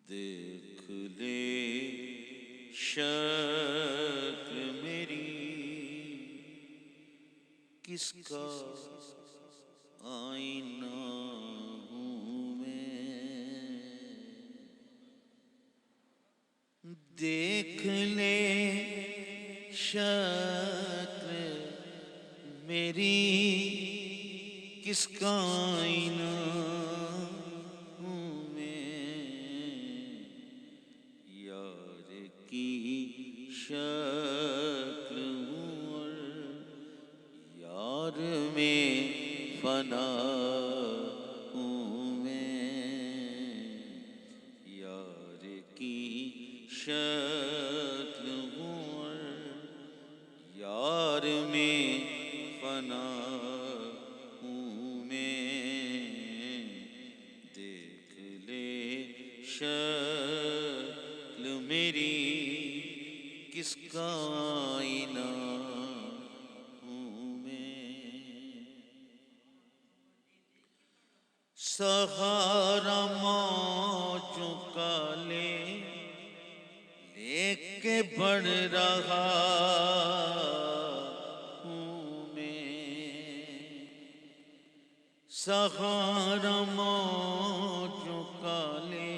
دیکھ لے شکل میری کس کا آئینہ ہوں میں، دیکھ لے شکل میری کس کا آئینہ ہوں میں، یار کی شکل ہوں اور یار میں فنا ہوں میں، یار کی شکل ہوں اور یار میں فنا ہوں میں، دیکھ لے شکل میری کس کا آئینہ ہوں میں، سہارا موجوں کا لے کے بڑھ رہا ہوں میں، سہارا موجوں کا لے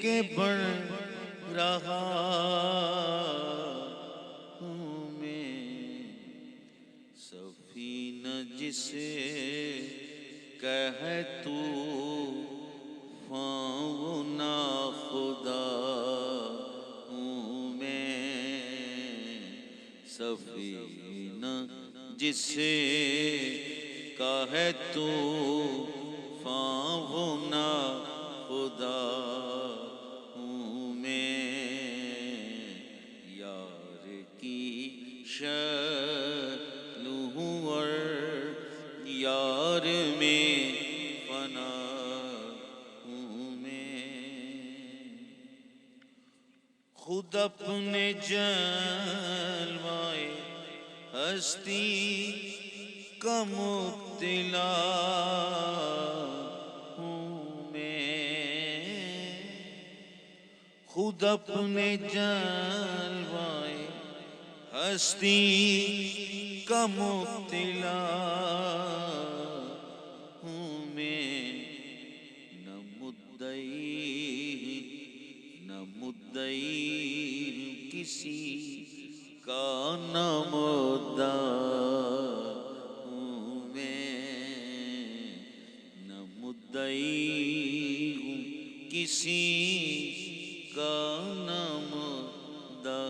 کے بڑھ رہا ہوں میں، سفینہ جسے کہے طوفان وہ ناخدا ہوں میں، سفینہ جسے کہے طوفان وہ ناخدا ہوں میں، یار کی شکل ہوں اور یار میں فنا ہوں میں، خود اپنے جلوائے ہستی کا مبتلا ہوں میں، خود اپنے جلوائے ہستی کا مبتلا ہوں میں، نہ مدعی کسی کا نہ مدعا ہوں میں، نہ مدعی ہوں کسی کا نہ مدعا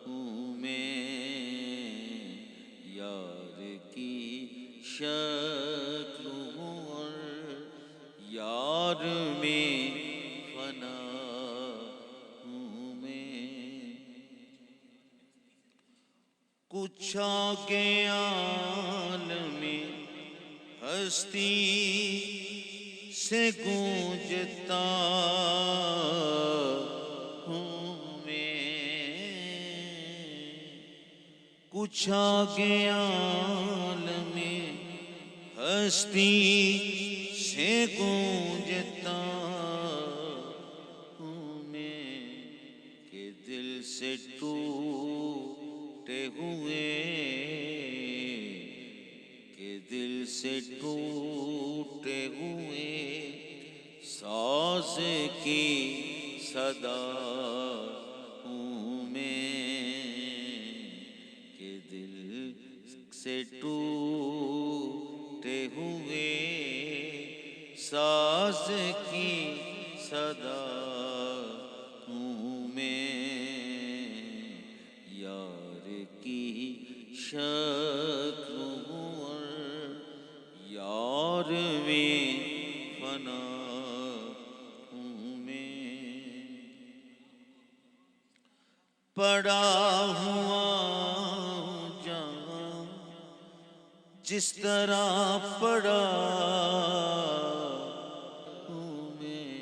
ہوں میں، یار کی شکل ہوں اور یار میں فنا ہوں میں، کچھ آگے عالم ہستی سے گونجتا ہوں میں، کچھ آگے عالم ہستی سے گونجتا ہوں میں، کہ دل سے ٹوٹے ہوئے، کہ دل سے ٹوٹے ہوئے ساز کی صدا ہوں میں، کہ دل سے ٹوٹے ہوئے ساز کی صدا ہوں میں، یار کی شکل ہوں اور یار میں فنا ہوں میں، پڑا ہوا ہوں جہاں جس طرح پڑا ہوں میں،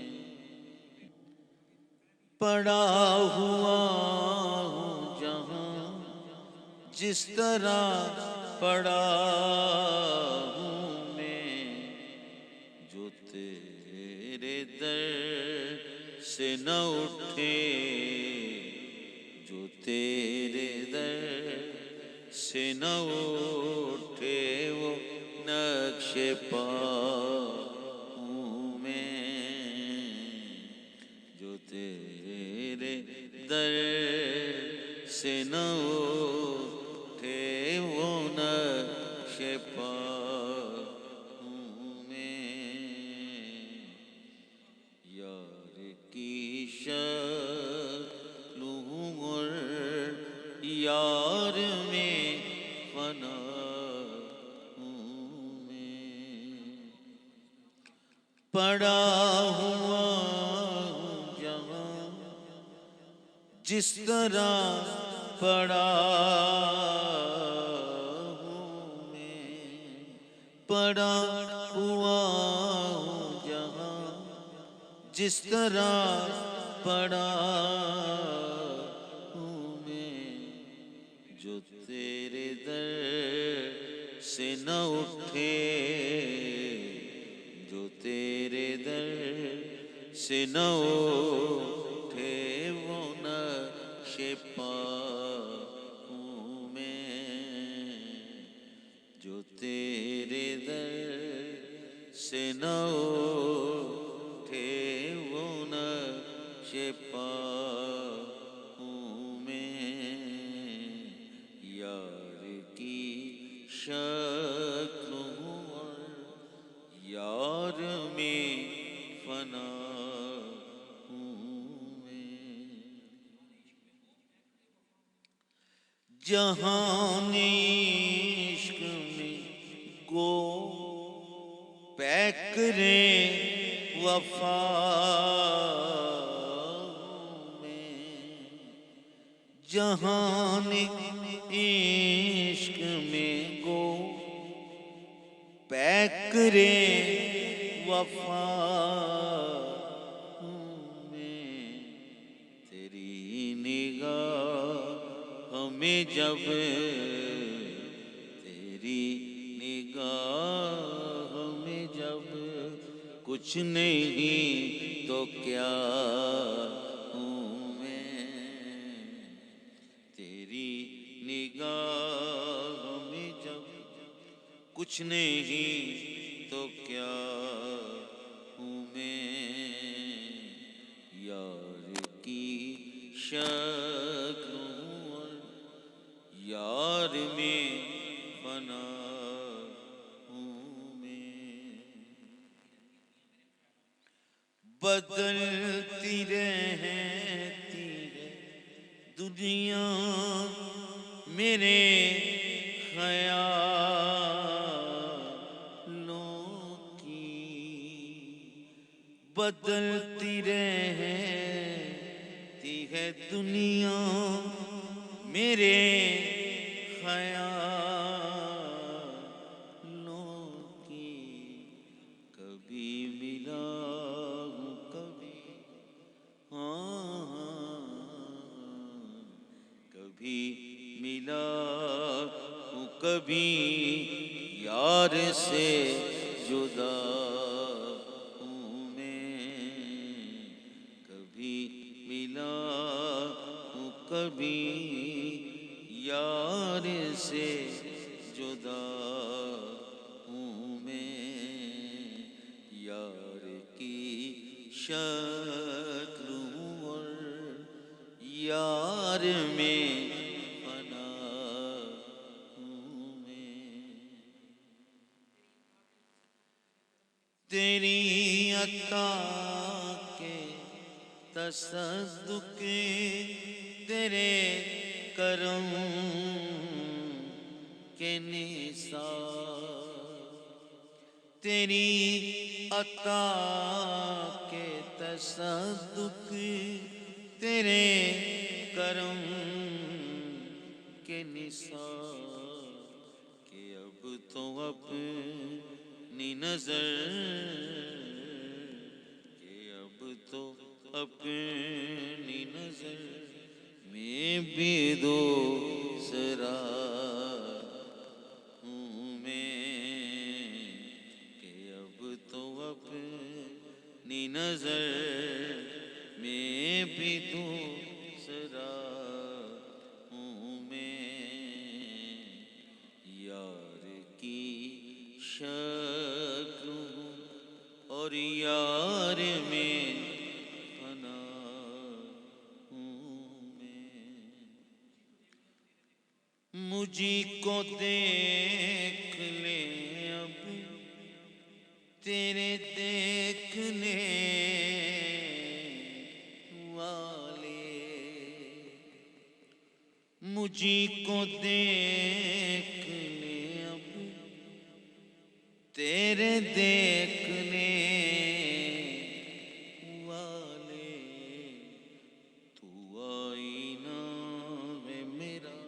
پڑا ہوا ہوں جہاں جس طرح پڑا ہوں میں، جو تیرے سے نہ اٹھے، جو تیرے در سے نہ اٹھے، وہ نقش پا ہوں میں، جو تیرے در سے نہ اٹھے، وہ نقش پا ہوں میں، یار کی شکل ہوں اور یار میں فنا ہوں میں، پڑا ہوا ہوں جہاں جس طرح پڑا ہوں میں، پڑا ہوا ہوں جہاں جس طرح پڑا ہوں میں، جو تیرے در سے نہ اٹھے، جو تیرے در سے نہ اٹھے، وہ نقش پا ہوں میں، جو تیرے در سے نہ اٹھے، وہ نقش پا ہوں میں، یار کی شکل ہوں اور یار میں فنا ہوں میں، جہان عشق میں گو پیکرے وفا میں، جہان عشق میں گو پیکرے وفا میں، تیری نگاہ ہمیں جب، تیری نگاہ ہمیں جب کچھ نہیں تو کیا ہوں میں، تیری نگاہ میں جب کچھ نہیں تو کیا ہوں میں، یار کی شکل ہوں اور یار میں فنا ہوں میں، بدلتی رہتی ہے دنیا میرے خیالوں کی، بدلتی رہتی ہے دنیا میرے خیالوں کی، کبھی ملا ہوں کبھی کبھی ملا ہوں کبھی یار سے جدا ہوں میں، کبھی ملا ہوں کبھی یار سے جدا ہوں میں، یار کی شکل ہوں اور یار میں فنا ہوں میں، تیری عطا کے تصدق تیرے کرم کے نثار، تیری عطا کے تصدق تیرے کرم کے نثار، کہ اب تو اپنی نظر، کہ اب تو اپنی نظر میں بھی دوسرا ہوں میں، کہ اب تو اپنی نظر میں کو دیکھ لے اب تیرے دیکھنے والے، مجھی کو دیکھ لے اب تیرے دیکھنے والے، تو آئینہ ہے میرا،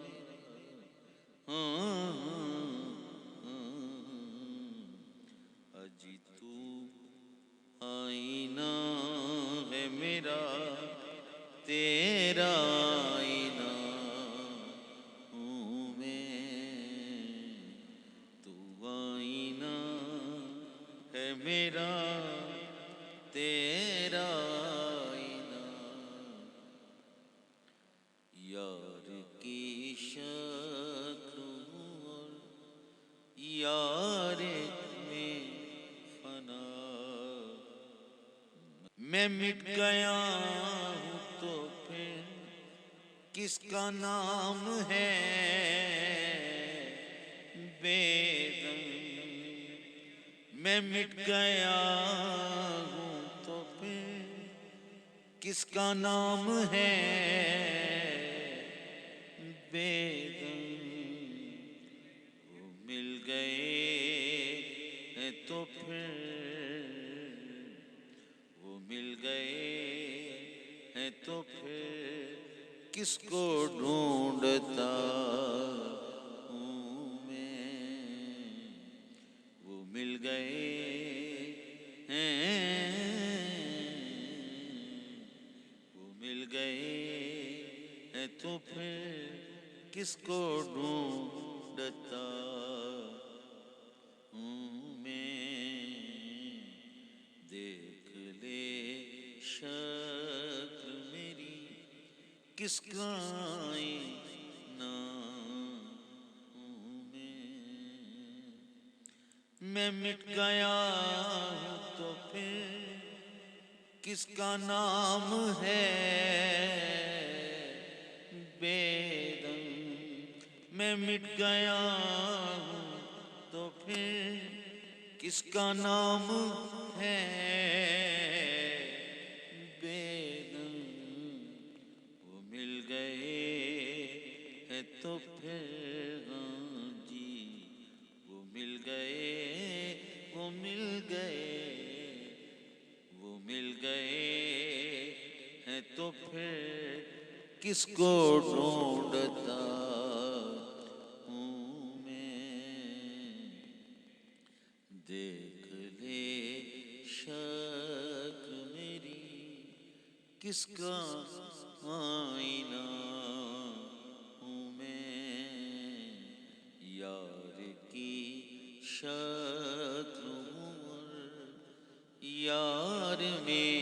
اجی تو آئینہ ہے میرا، تیرا آئینہ ہوں میں، تو آئینہ ہے میرا، تیرا آئینہ، یار کی شکل اور یار میں فنا، میں مٹ گیا ہوں تو پھر کس کا نام ہے بے دم، میں مٹ گیا ہوں تو پھر کس کا نام ہے بے دم، وہ مل گئے ہیں تو پھر، وہ مل گئے ہیں تو پھر کس کو ڈھونڈتا ہوں میں، وہ مل گئے ہیں، وہ مل گئے ہیں تو پھر کس کو ڈھونڈتا ہوں میں، دیکھ لے شکل میری کس کا آئینہ ہوں میں مٹ گیا ہوں تو پھر کس کا نام ہے بے دم، میں مٹ گیا ہوں تو پھر کس کا نام ہے بے دم، وہ مل گئے ہیں تو پھر، ہاں جی وہ مل گئے، وہ مل گئے، وہ مل گئے ہیں تو پھر کس کو ڈھونڈتا ہوں میں، دیکھ لے شکل میری کس کا آئینہ ہوں میں، یار کی شکل ہوں اور یار میں